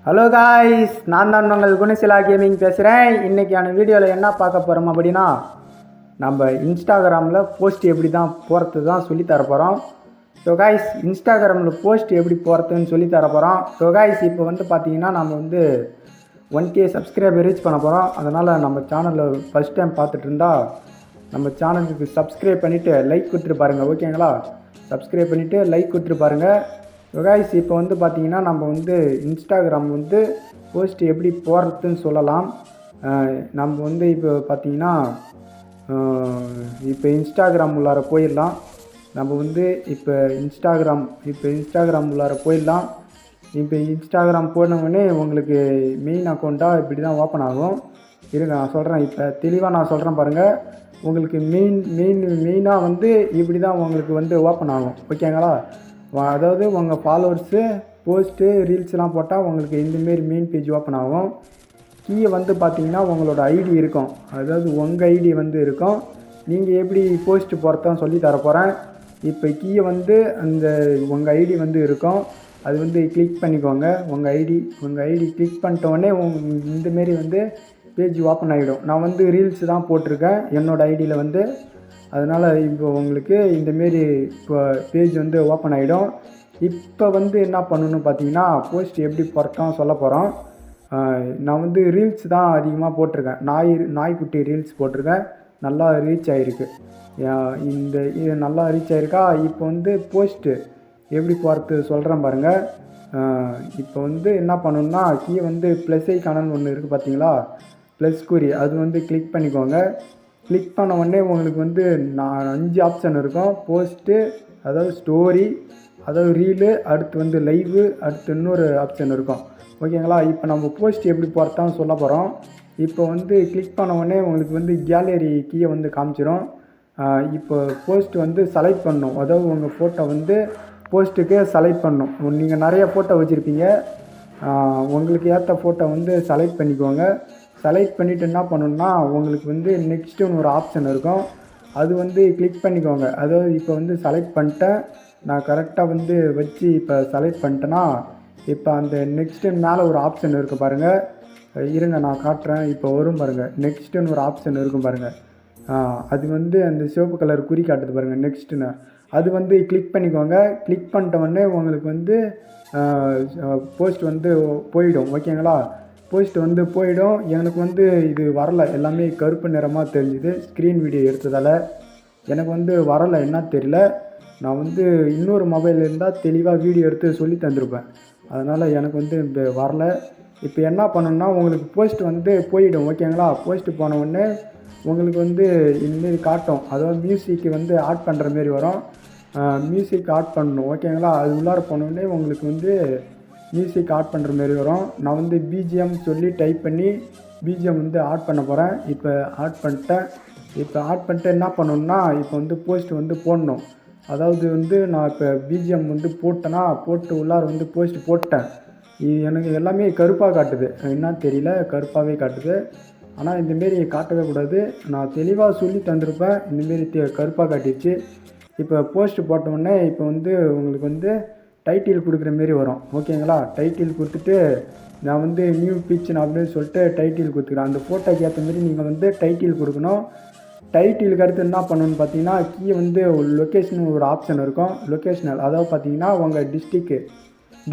Hello guys, நான் தான் உங்கள் குணசிலா கேமிங் பேசுகிறேன். இன்றைக்கான வீடியோவில் என்ன பார்க்க போகிறோம் அப்படின்னா, நம்ம இன்ஸ்டாகிராமில் போஸ்ட் எப்படி தான் போகிறது தான் சொல்லித்தர போகிறோம். ஸோ காய்ஸ், இன்ஸ்டாகிராமில் போஸ்ட் எப்படி போகிறதுன்னு சொல்லித்தர போகிறோம். ஸோ காய்ஸ், இப்போ வந்து பார்த்தீங்கன்னா நம்ம வந்து 1K சப்ஸ்கிரைபர் ரீச் பண்ண போகிறோம். அதனால் நம்ம சேனலில் ஃபஸ்ட் டைம் பார்த்துட்டு இருந்தால் நம்ம சேனலுக்கு சப்ஸ்கிரைப் பண்ணிவிட்டு லைக் கொடுத்துட்டு பாருங்கள். ஓகேங்களா? சப்ஸ்கிரைப் பண்ணிவிட்டு லைக் கொடுத்துட்டு பாருங்கள். ஸோ காய்ஸ், இப்போ வந்து பார்த்தீங்கன்னா நம்ம வந்து இன்ஸ்டாகிராம் வந்து போஸ்ட் எப்படி போடுறதுன்னு சொல்லலாம். நம்ம வந்து இப்போ பார்த்தீங்கன்னா இப்போ இன்ஸ்டாகிராம் உள்ளார போயிடலாம். நம்ம வந்து இப்போ இன்ஸ்டாகிராம் உள்ளார போயிடலாம். இப்போ இன்ஸ்டாகிராம் போனவுடனே உங்களுக்கு மெயின் அக்கௌண்ட்டாக இப்படி தான் ஓப்பன் ஆகும். இருங்க, நான் சொல்கிறேன். இப்போ தெளிவாக நான் சொல்கிறேன் பாருங்கள். உங்களுக்கு மெயினாக வந்து இப்படி தான் உங்களுக்கு வந்து ஓப்பன் ஆகும். ஓகேங்களா? அதாவது உங்கள் ஃபாலோவர்ஸு போஸ்ட்டு ரீல்ஸ்லாம் போட்டால் உங்களுக்கு இந்தமாரி மெயின் பேஜ் ஓப்பன் ஆகும். கீயை வந்து பார்த்தீங்கன்னா உங்களோட ஐடி இருக்கும். அதாவது உங்கள் ஐடி வந்து இருக்கும். நீங்கள் எப்படி போஸ்ட் போகிறதான் சொல்லி தரப்போகிறேன். இப்போ கீயை வந்து அந்த உங்கள் ஐடி வந்து இருக்கும். அது வந்து கிளிக் பண்ணிக்கோங்க. உங்கள் ஐடி கிளிக் பண்ணிட்டோடனே இந்தமாரி வந்து பேஜ் ஓப்பன் ஆகிடும். நான் வந்து ரீல்ஸ் தான் போட்டிருக்கேன் என்னோடய ஐடியில் வந்து. அதனால் இப்போ உங்களுக்கு இந்தமாரி இப்போ பேஜ் வந்து ஓப்பன் ஆகிடும். இப்போ வந்து என்ன பண்ணணும்னு பார்த்தீங்கன்னா, போஸ்ட் எப்படி போகிறதும் சொல்ல போகிறோம். நான் வந்து ரீல்ஸ் தான் அதிகமாக போட்டிருக்கேன். நாய்க்குட்டி ரீல்ஸ் போட்டிருக்கேன். நல்லா ரீச் ஆகிருக்கு. இது நல்லா ரீச் ஆகிருக்கா. இப்போ வந்து போஸ்ட்டு எப்படி போகிறது சொல்கிறேன் பாருங்கள். இப்போ வந்து என்ன பண்ணணுன்னா, கீழே வந்து ப்ளஸ் ஐக்கானன்னு ஒன்று இருக்குது பார்த்தீங்களா, ப்ளஸ் குறி, அது வந்து கிளிக் பண்ணிக்கோங்க. கிளிக் பண்ண உடனே உங்களுக்கு வந்து 5 ஆப்ஷன் இருக்கும். போஸ்ட்டு, அதாவது ஸ்டோரி, அதாவது ரீலு, அடுத்து வந்து லைவு, அடுத்து இன்னொரு ஆப்ஷன் இருக்கும். ஓகேங்களா? இப்போ நம்ம போஸ்ட் எப்படி போகிறதான் சொல்ல போகிறோம். இப்போ வந்து கிளிக் பண்ண உடனே உங்களுக்கு வந்து கேலரி கீயை வந்து காமிச்சிடும். இப்போ போஸ்ட் வந்து செலக்ட் பண்ணணும். அதாவது உங்கள் ஃபோட்டோ வந்து போஸ்ட்டுக்கு செலக்ட் பண்ணணும். நீங்கள் நிறைய ஃபோட்டோ வச்சுருப்பீங்க. உங்களுக்கு ஏற்ற ஃபோட்டோ வந்து செலக்ட் பண்ணிக்கோங்க. செலக்ட் பண்ணிவிட்டு என்ன பண்ணணுன்னா, உங்களுக்கு வந்து நெக்ஸ்ட்டுன்னு ஒரு ஆப்ஷன் இருக்கும். அது வந்து கிளிக் பண்ணிக்கோங்க. அதாவது இப்போ வந்து செலக்ட் பண்ணிட்டேன். நான் கரெக்டாக வந்து வச்சு இப்போ செலக்ட் பண்ணிட்டேன்னா, இப்போ அந்த நெக்ஸ்ட்டுன்னு மேலே ஒரு ஆப்ஷன் இருக்குது பாருங்கள். இருங்க, நான் காட்டுறேன். இப்போ வரும் பாருங்கள். நெக்ஸ்ட்டுன்னு ஒரு ஆப்ஷன் இருக்கும் பாருங்கள். அது வந்து அந்த சிவப்பு கலர் குறி காட்டுது பாருங்கள், நெக்ஸ்ட்டுன்னு. அது வந்து கிளிக் பண்ணிக்கோங்க. கிளிக் பண்ணிட்ட உடனே உங்களுக்கு வந்து போஸ்ட் வந்து போயிடும். ஓகேங்களா? போஸ்ட் வந்து போயிடும். எனக்கு வந்து இது வரலை, எல்லாமே கருப்பு நிறமாக தெரிஞ்சுது. ஸ்க்ரீன் வீடியோ எடுத்ததால் எனக்கு வந்து வரலை, என்ன தெரியல. நான் வந்து இன்னொரு மொபைல் இருந்தால் தெளிவாக வீடியோ எடுத்து சொல்லி தந்திருப்பேன். அதனால் எனக்கு வந்து இந்த வரலை. இப்போ என்ன பண்ணணுன்னா, உங்களுக்கு போஸ்ட் வந்து போயிடும். ஓகேங்களா? போஸ்ட்டு போன உடனே உங்களுக்கு வந்து இந்தமாரி காட்டும். அதாவது மியூசிக் வந்து ஆட் பண்ணுற மாரி வரும். மியூசிக் ஆட் பண்ணணும். ஓகேங்களா? அது உள்ளார போனோடனே உங்களுக்கு வந்து மியூசிக் ஆட் பண்ணுற மாரி வரும். நான் வந்து பிஜிஎம் சொல்லி டைப் பண்ணி பிஜிஎம் வந்து ஆட் பண்ண போகிறேன். இப்போ ஆட் பண்ணிட்டேன். இப்போ ஆட் பண்ணிட்டு என்ன பண்ணணுன்னா, இப்போ வந்து போஸ்ட் வந்து போடணும். அதாவது வந்து நான் இப்போ பிஜிஎம் வந்து போட்டேன்னா, போட்டு உள்ளார வந்து போஸ்ட் போட்டேன். எனக்கு எல்லாமே கருப்பாக காட்டுது. என்ன தெரியல, கருப்பாகவே காட்டுது. ஆனால் இந்தமாரி காட்டவே கூடாது. நான் தெளிவாக சொல்லி தந்திருப்பேன். இந்தமாரி கருப்பாக காட்டிடுச்சு. இப்போ போஸ்ட் போட்டோடனே இப்போ வந்து உங்களுக்கு வந்து டைட்டில் கொடுக்குற மாரி வரும். ஓகேங்களா? டைட்டில் கொடுத்துட்டு நான் வந்து நியூ பிக்சர் அப்படின்னு சொல்லிட்டு டைட்டில் கொடுத்துக்கிறேன். அந்த ஃபோட்டோக்கு ஏற்ற மாரி நீங்கள் வந்து டைட்டில் கொடுக்கணும். டைட்டிலுக்கு அடுத்து என்ன பண்ணணுன்னு பார்த்தீங்கன்னா, கீழே வந்து லொக்கேஷன் ஒரு ஆப்ஷன் இருக்கும். லொக்கேஷனல், அதாவது பார்த்தீங்கன்னா உங்கள்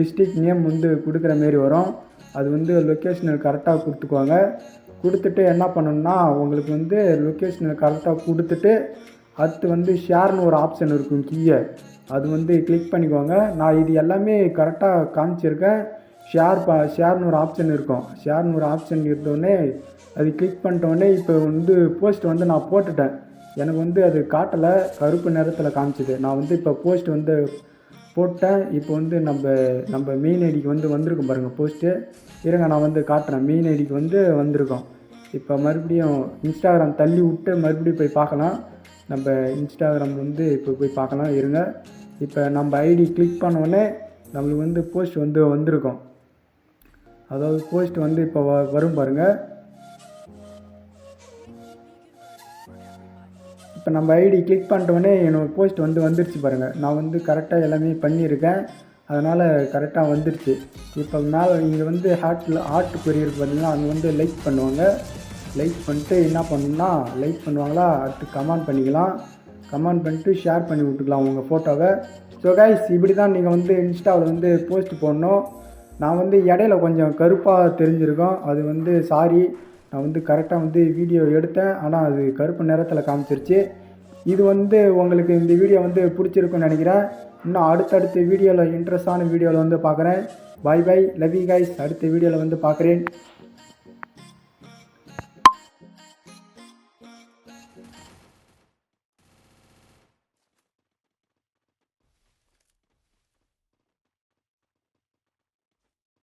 டிஸ்ட்ரிக்ட் நேம் வந்து கொடுக்குற மாரி வரும். அது வந்து லொக்கேஷனல் கரெக்டாக கொடுத்துக்கோங்க. கொடுத்துட்டு என்ன பண்ணணுன்னா, உங்களுக்கு வந்து லொக்கேஷனல் கரெக்டாக கொடுத்துட்டு அடுத்து வந்து ஷேர்னு ஒரு ஆப்ஷன் இருக்கும் கீழே. அது வந்து கிளிக் பண்ணிக்கோங்க. நான் இது எல்லாமே கரெக்டாக காமிச்சிருக்கேன். ஷேர்னு ஒரு ஆப்ஷன் இருக்கும். ஷேர்னு ஒரு ஆப்ஷன் இருந்தோடனே அது கிளிக் பண்ணிட்டோடனே இப்போ வந்து போஸ்ட் வந்து நான் போட்டுட்டேன். எனக்கு வந்து அது காட்டலை, கருப்பு நிறத்தில் காமிச்சிது. நான் வந்து இப்போ போஸ்ட் வந்து போட்டேன். இப்போ வந்து நம்ம மெயின் ஐடிக்கு வந்து வந்திருக்கும் பாருங்கள் போஸ்ட்டு. இருங்க, நான் வந்து காட்டுறேன். மெயின் ஐடிக்கு வந்து வந்திருக்கோம். இப்போ மறுபடியும் இன்ஸ்டாகிராம் தள்ளி விட்டு மறுபடியும் போய் பார்க்கலாம். நம்ம இன்ஸ்டாகிராம் வந்து இப்போ போய் பார்க்கலாம். இருங்க, இப்போ நம்ம ஐடி கிளிக் பண்ணோடனே நம்மளுக்கு வந்து போஸ்ட் வந்து வந்திருக்கும். அதாவது போஸ்ட் வந்து இப்போ வரும் பாருங்கள். இப்போ நம்ம ஐடி கிளிக் பண்ணிட்டோடனே என்னோடய போஸ்ட் வந்து வந்துருச்சு பாருங்கள். நான் வந்து கரெக்டாக எல்லாமே பண்ணியிருக்கேன். அதனால் கரெக்டாக வந்துடுச்சு. இப்போ மேலே இங்கே வந்து ஹார்ட் கொரி இருக்குது பார்த்தீங்கன்னா, அது வந்து லைக் பண்ணுவாங்க. லைக் பண்ணிட்டு என்ன பண்ணணும்னா, லைக் பண்ணுவாங்களா, அடுத்து கமெண்ட் பண்ணிக்கலாம். கமெண்ட் பண்ணிட்டு ஷேர் பண்ணி விட்டுக்கலாம் உங்கள் ஃபோட்டோவை. ஸோ கைஸ், இப்படி தான் நீங்கள் வந்து இன்ஸ்டாவில் வந்து போஸ்ட் போடணும். நான் வந்து இடையில கொஞ்சம் கருப்பாக தெரிஞ்சிருக்கோம், அது வந்து சாரி. நான் வந்து கரெக்டாக வந்து வீடியோ எடுத்தேன், ஆனால் அது கருப்பு நிறத்தில் காமிச்சிருச்சு. இது வந்து உங்களுக்கு இந்த வீடியோ வந்து பிடிச்சிருக்குன்னு நினைக்கிறேன். இன்னும் அடுத்தடுத்த வீடியோவில் இன்ட்ரெஸ்டான வீடியோவில் வந்து பார்க்குறேன். Bye bye, love you guys. அடுத்த வீடியோவில் வந்து பார்க்குறேன்.